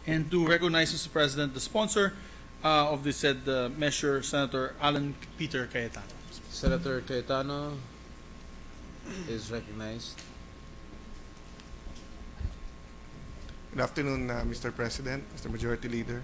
And to recognize, Mr. President, the sponsor of this said measure, Senator Alan Peter Cayetano. Senator Cayetano is recognized. Good afternoon, Mr. President, Mr. Majority Leader.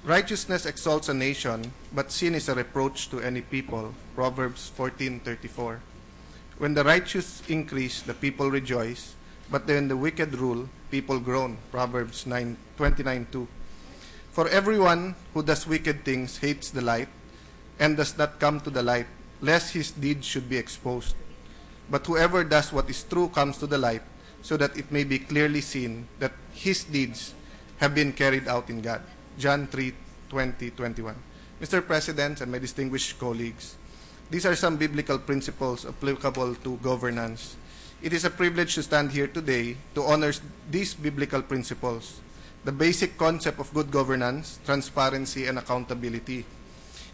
Righteousness exalts a nation, but sin is a reproach to any people. Proverbs 14:34. When the righteous increase, the people rejoice, but when the wicked rule, people groan. Proverbs 29:2. For everyone who does wicked things hates the light, and does not come to the light, lest his deeds should be exposed. But whoever does what is true comes to the light, so that it may be clearly seen that his deeds have been carried out in God. John 3:20-21. Mr. President and my distinguished colleagues, these are some biblical principles applicable to governance. It is a privilege to stand here today to honor these biblical principles, the basic concept of good governance, transparency, and accountability.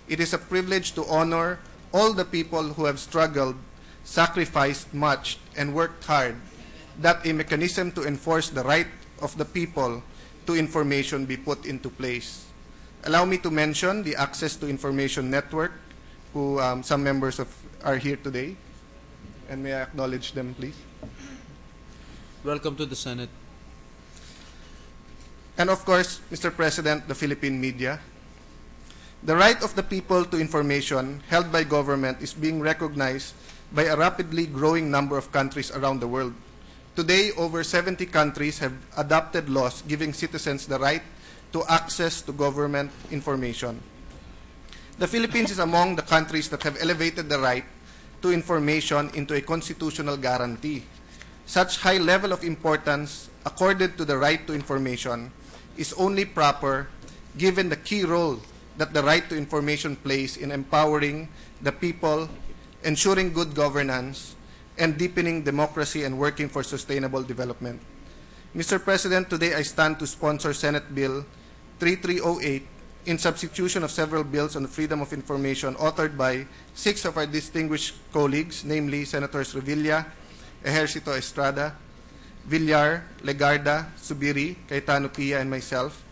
It is a privilege to honor all the people who have struggled, sacrificed much, and worked hard that a mechanism to enforce the right of the people to information be put into place. Allow me to mention the Access to Information Network, who some members are here today. And may I acknowledge them, please? Welcome to the Senate. And of course, Mr. President, the Philippine media. The right of the people to information held by government is being recognized by a rapidly growing number of countries around the world. Today, over 70 countries have adopted laws giving citizens the right to access to government information. The Philippines is among the countries that have elevated the right to information into a constitutional guarantee. Such high level of importance accorded to the right to information is only proper given the key role that the right to information plays in empowering the people, ensuring good governance, and deepening democracy and working for sustainable development. Mr. President, today I stand to sponsor Senate Bill 3308 in substitution of several bills on the freedom of information authored by 6 of our distinguished colleagues, namely Senators Revilla, Ejercito Estrada, Villar, Legarda, Subiri, Cayetano Pia, and myself,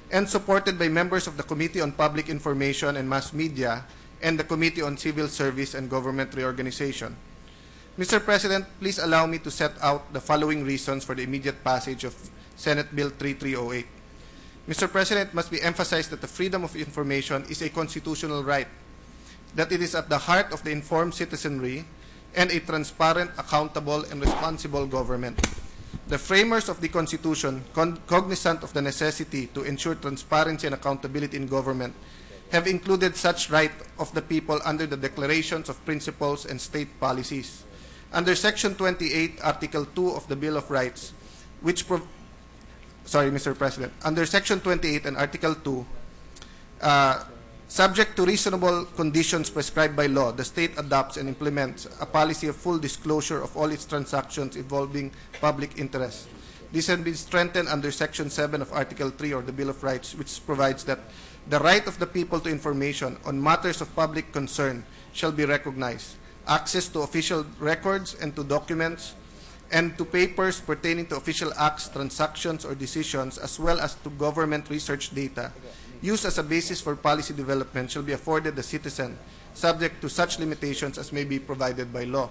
and supported by members of the Committee on Public Information and Mass Media and the Committee on Civil Service and Government Reorganization. Mr. President, please allow me to set out the following reasons for the immediate passage of Senate Bill 3308. Mr. President, it must be emphasized that the freedom of information is a constitutional right, that it is at the heart of the informed citizenry and a transparent, accountable, and responsible government. The framers of the Constitution, cognizant of the necessity to ensure transparency and accountability in government, have included such right of the people under the declarations of principles and state policies. Under Section 28, Article 2 of the Bill of Rights, Mr. President, under Section 28 and Article 2, subject to reasonable conditions prescribed by law, the state adopts and implements a policy of full disclosure of all its transactions involving public interest. This has been strengthened under Section 7 of Article 3 of the Bill of Rights, which provides that the right of the people to information on matters of public concern shall be recognized. Access to official records and to documents and to papers pertaining to official acts, transactions, or decisions, as well as to government research data used as a basis for policy development shall be afforded the citizen, subject to such limitations as may be provided by law.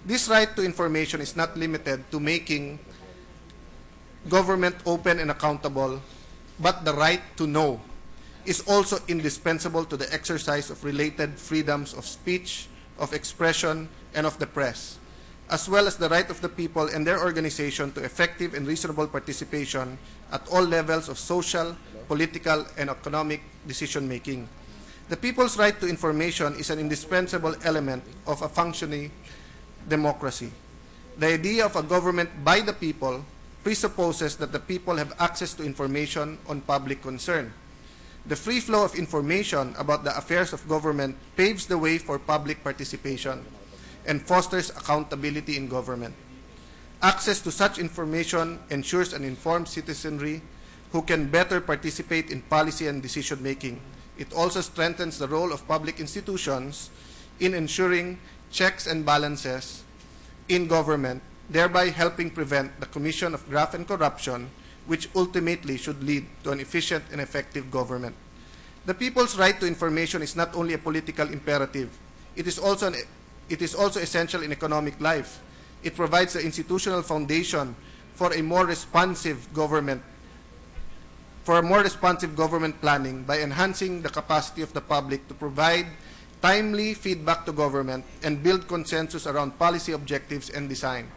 This right to information is not limited to making government open and accountable, but the right to know is also indispensable to the exercise of related freedoms of speech, of expression, and of the press, as well as the right of the people and their organization to effective and reasonable participation at all levels of social, political, and economic decision-making. The people's right to information is an indispensable element of a functioning democracy. The idea of a government by the people presupposes that the people have access to information on public concern. The free flow of information about the affairs of government paves the way for public participation and fosters accountability in government. Access to such information ensures an informed citizenry who can better participate in policy and decision-making. It also strengthens the role of public institutions in ensuring checks and balances in government, thereby helping prevent the commission of graft and corruption, which ultimately should lead to an efficient and effective government. The people's right to information is not only a political imperative, it is also essential in economic life. It provides the institutional foundation for a more responsive government planning by enhancing the capacity of the public to provide timely feedback to government and build consensus around policy objectives and design.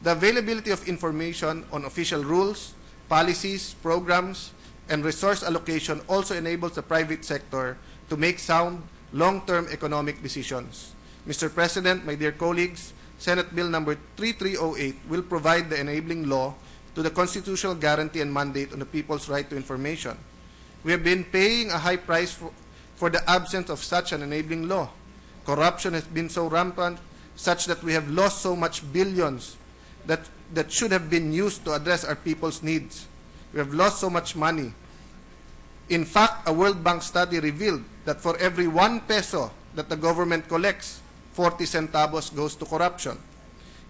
The availability of information on official rules, policies, programs, and resource allocation also enables the private sector to make sound, long-term economic decisions. Mr. President, my dear colleagues, Senate Bill number 3308 will provide the enabling law to the constitutional guarantee and mandate on the people's right to information. We have been paying a high price for the absence of such an enabling law. Corruption has been so rampant such that we have lost so much billions that should have been used to address our people's needs. We have lost so much money. In fact, a World Bank study revealed that for every 1 peso that the government collects, 40 centavos goes to corruption.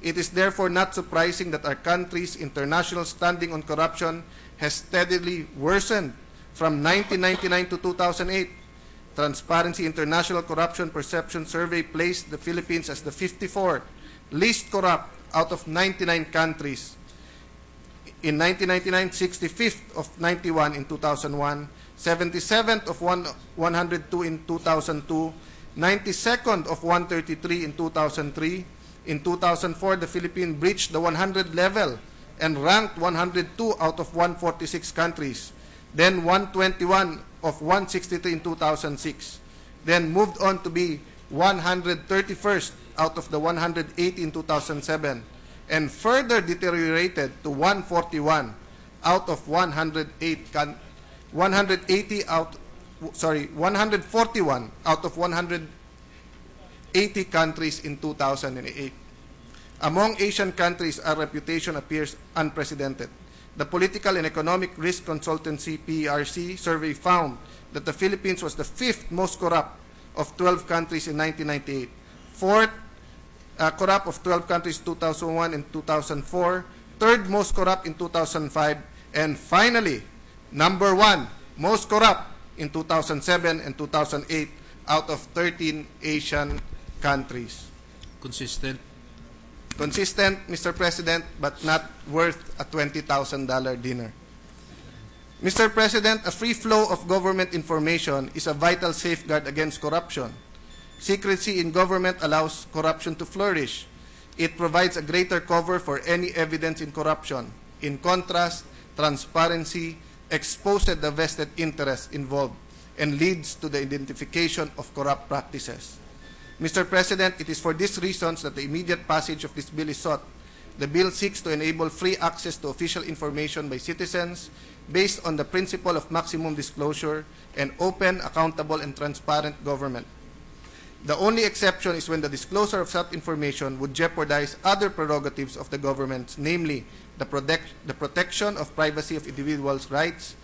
It is therefore not surprising that our country's international standing on corruption has steadily worsened from 1999 to 2008. Transparency International Corruption Perception Survey placed the Philippines as the 54th least corrupt out of 99 countries. In 1999, 65th of 91 in 2001, 77th of 102 in 2002, 92nd of 133 in 2003. In 2004, the Philippines breached the 100 level and ranked 102 out of 146 countries. Then 121 of 163 in 2006. Then moved on to be 131st out of the 180 in 2007. And further deteriorated to 141 out of 141 out of 180 countries in 2008. Among Asian countries, our reputation appears unprecedented. The Political and Economic Risk Consultancy PERC survey found that the Philippines was the 5th most corrupt of 12 countries in 1998, 4th corrupt of 12 countries 2001 and 2004, 3rd most corrupt in 2005, and finally, number 1 most corrupt in 2007 and 2008 out of 13 Asian countries. Consistent. Consistent, Mr. President, but not worth a $20,000 dinner. Mr. President, a free flow of government information is a vital safeguard against corruption. Secrecy in government allows corruption to flourish. It provides a greater cover for any evidence in corruption. In contrast, transparency exposes the vested interests involved and leads to the identification of corrupt practices. Mr. President, it is for these reasons that the immediate passage of this bill is sought. The bill seeks to enable free access to official information by citizens based on the principle of maximum disclosure and open, accountable, and transparent government. The only exception is when the disclosure of such information would jeopardize other prerogatives of the government, namely the protection of privacy of individuals' rights,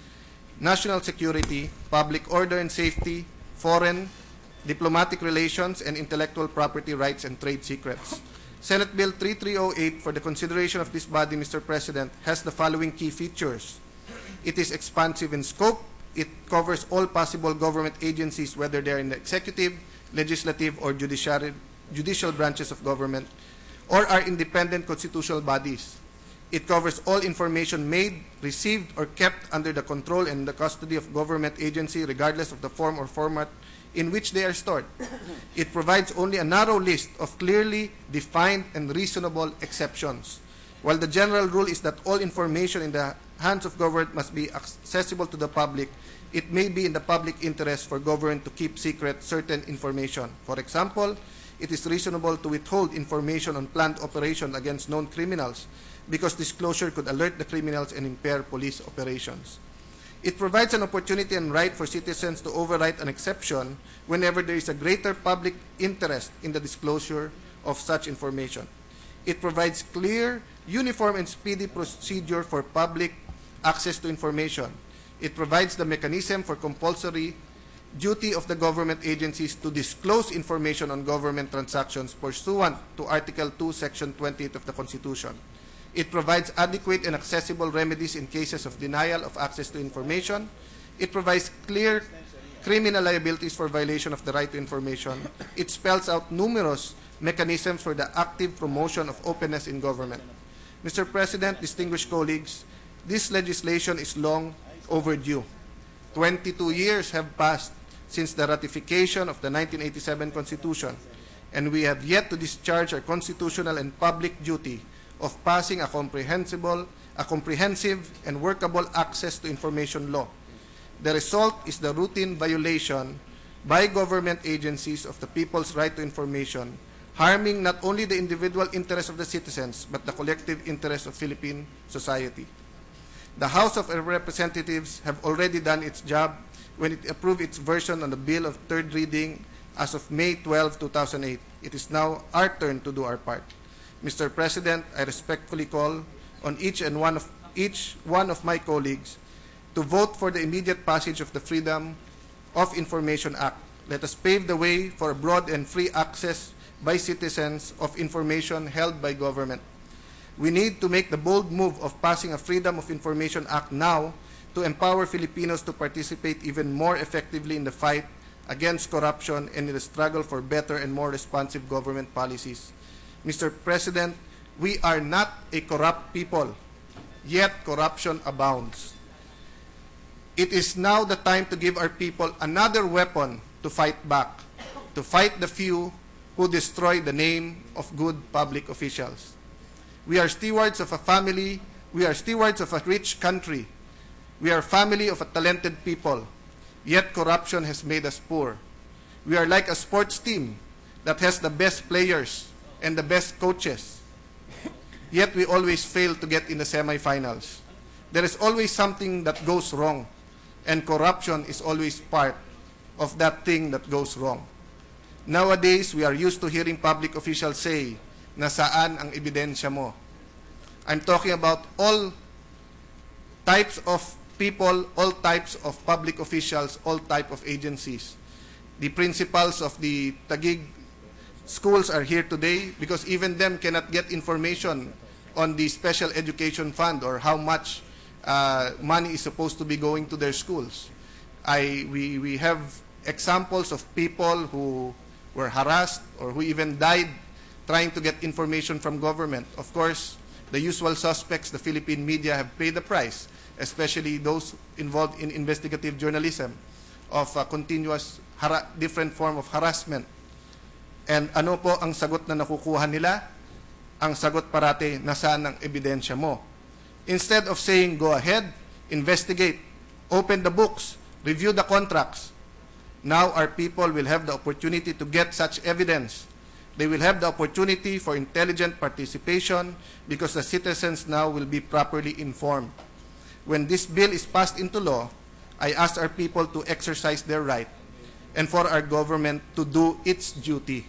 national security, public order and safety, foreign, diplomatic relations, and intellectual property rights and trade secrets. Senate Bill 3308 for the consideration of this body, Mr. President, has the following key features. It is expansive in scope. It covers all possible government agencies, whether they are in the executive, legislative, or judicial branches of government, or are independent constitutional bodies. It covers all information made, received, or kept under the control and the custody of government agency, regardless of the form or format in which they are stored. It provides only a narrow list of clearly defined and reasonable exceptions. While the general rule is that all information in the hands of government must be accessible to the public, it may be in the public interest for government to keep secret certain information. For example, it is reasonable to withhold information on planned operation against known criminals because disclosure could alert the criminals and impair police operations. It provides an opportunity and right for citizens to override an exception whenever there is a greater public interest in the disclosure of such information. It provides clear, uniform, and speedy procedure for public access to information. It provides the mechanism for compulsory duty of the government agencies to disclose information on government transactions pursuant to Article 2, Section 28 of the Constitution. It provides adequate and accessible remedies in cases of denial of access to information. It provides clear criminal liabilities for violation of the right to information. It spells out numerous mechanisms for the active promotion of openness in government. Mr. President, distinguished colleagues, this legislation is long overdue. 22 years have passed since the ratification of the 1987 Constitution, and we have yet to discharge our constitutional and public duty of passing a comprehensive and workable access to information law. The result is the routine violation by government agencies of the people's right to information, harming not only the individual interests of the citizens, but the collective interests of Philippine society. The House of Representatives have already done its job when it approved its version on the bill of third reading as of May 12, 2008. It is now our turn to do our part. Mr. President, I respectfully call on each one of my colleagues to vote for the immediate passage of the Freedom of Information Act. Let us pave the way for broad and free access by citizens of information held by government. We need to make the bold move of passing a Freedom of Information Act now to empower Filipinos to participate even more effectively in the fight against corruption and in the struggle for better and more responsive government policies. Mr. President, we are not a corrupt people, yet corruption abounds. It is now the time to give our people another weapon to fight back, to fight the few who destroy the name of good public officials. We are stewards of a family, we are stewards of a rich country, we are family of a talented people, yet corruption has made us poor. We are like a sports team that has the best players and the best coaches, yet we always fail to get in the semifinals. There is always something that goes wrong, and corruption is always part of that thing that goes wrong. Nowadays, we are used to hearing public officials say, nasaan ang ebidensya mo? I'm talking about all types of people, all types of public officials, all types of agencies. The principals of the Taguig schools are here today because even them cannot get information on the special education fund or how much money is supposed to be going to their schools. We have examples of people who were harassed or who even died trying to get information from government. Of course, the usual suspects, the Philippine media, have paid the price, especially those involved in investigative journalism of continuous different form of harassment. And ano po ang sagot na nakukuha nila? Ang sagot parati, nasaan ang ebidensya mo? Instead of saying, go ahead, investigate, open the books, review the contracts, now our people will have the opportunity to get such evidence. They will have the opportunity for intelligent participation because the citizens now will be properly informed. When this bill is passed into law, I ask our people to exercise their right and for our government to do its duty.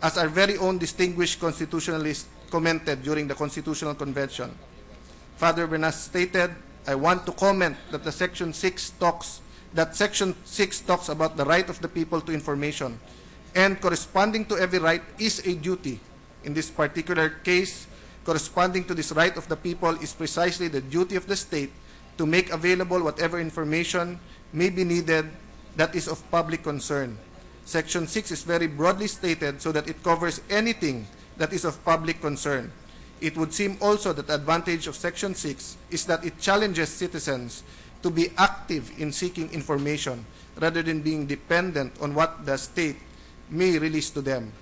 As our very own distinguished constitutionalist commented during the Constitutional Convention, Father Bernas stated, I want to comment that Section 6 talks about the right of the people to information, and corresponding to every right is a duty. In this particular case, corresponding to this right of the people is precisely the duty of the state to make available whatever information may be needed that is of public concern. Section 6 is very broadly stated so that it covers anything that is of public concern. It would seem also that the advantage of Section 6 is that it challenges citizens to be active in seeking information rather than being dependent on what the state may release to them.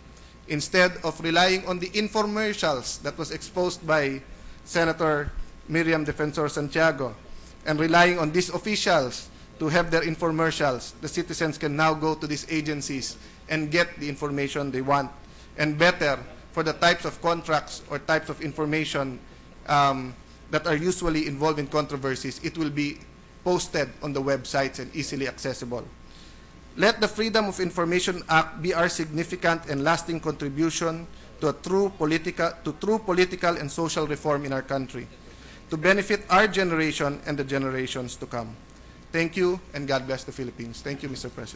Instead of relying on the infomercials that was exposed by Senator Miriam Defensor Santiago and relying on these officials to have their infomercials, the citizens can now go to these agencies and get the information they want. And better, for the types of contracts or types of information that are usually involved in controversies, it will be posted on the websites and easily accessible. Let the Freedom of Information Act be our significant and lasting contribution to true political and social reform in our country, to benefit our generation and the generations to come. Thank you, and God bless the Philippines. Thank you, Mr. President.